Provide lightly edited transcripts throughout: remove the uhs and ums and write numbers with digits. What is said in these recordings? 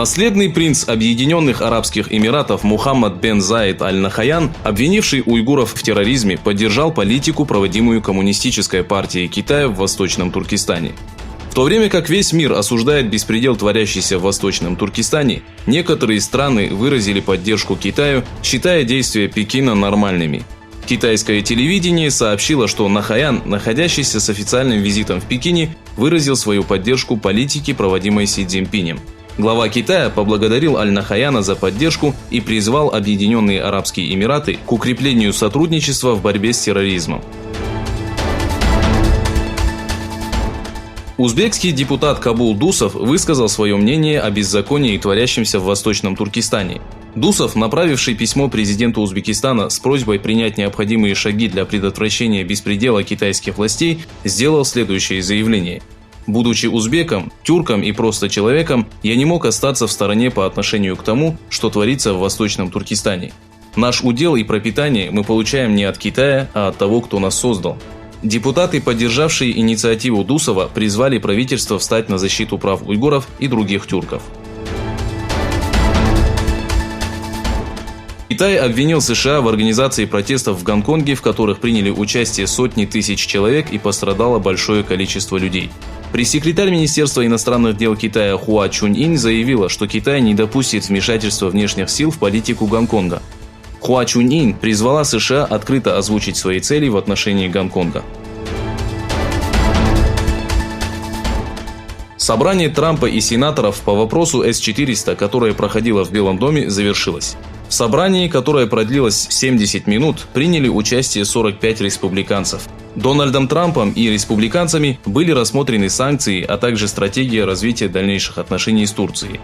Наследный принц Объединенных Арабских Эмиратов Мухаммад бен Заид аль-Нахаян, обвинивший уйгуров в терроризме, поддержал политику, проводимую Коммунистической партией Китая в Восточном Туркестане. В то время как весь мир осуждает беспредел, творящийся в Восточном Туркестане, некоторые страны выразили поддержку Китаю, считая действия Пекина нормальными. Китайское телевидение сообщило, что Нахаян, находящийся с официальным визитом в Пекине, выразил свою поддержку политике, проводимой Си Цзиньпинем. Глава Китая поблагодарил аль-Нахаяна за поддержку и призвал Объединенные Арабские Эмираты к укреплению сотрудничества в борьбе с терроризмом. Узбекский депутат Кабул Дусов высказал свое мнение о беззаконии, творящемся в Восточном Туркестане. Дусов, направивший письмо президенту Узбекистана с просьбой принять необходимые шаги для предотвращения беспредела китайских властей, сделал следующее заявление. «Будучи узбеком, тюрком и просто человеком, я не мог остаться в стороне по отношению к тому, что творится в Восточном Туркестане. Наш удел и пропитание мы получаем не от Китая, а от того, кто нас создал». Депутаты, поддержавшие инициативу Дусова, призвали правительство встать на защиту прав уйгуров и других тюрков. Китай обвинил США в организации протестов в Гонконге, в которых приняли участие сотни тысяч человек и пострадало большое количество людей. Пресс-секретарь Министерства иностранных дел Китая Хуа Чуньинь заявила, что Китай не допустит вмешательства внешних сил в политику Гонконга. Хуа Чуньинь призвала США открыто озвучить свои цели в отношении Гонконга. Собрание Трампа и сенаторов по вопросу С-400, которое проходило в Белом доме, завершилось. В собрании, которое продлилось 70 минут, приняли участие 45 республиканцев. Дональдом Трампом и республиканцами были рассмотрены санкции, а также стратегия развития дальнейших отношений с Турцией.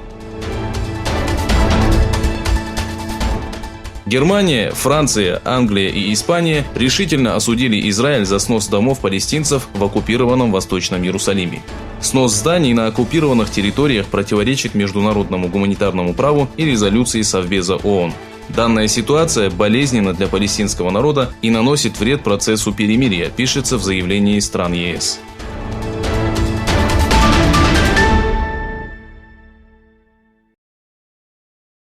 Германия, Франция, Англия и Испания решительно осудили Израиль за снос домов палестинцев в оккупированном Восточном Иерусалиме. Снос зданий на оккупированных территориях противоречит международному гуманитарному праву и резолюции Совбеза ООН. Данная ситуация болезненна для палестинского народа и наносит вред процессу перемирия, пишется в заявлении стран ЕС.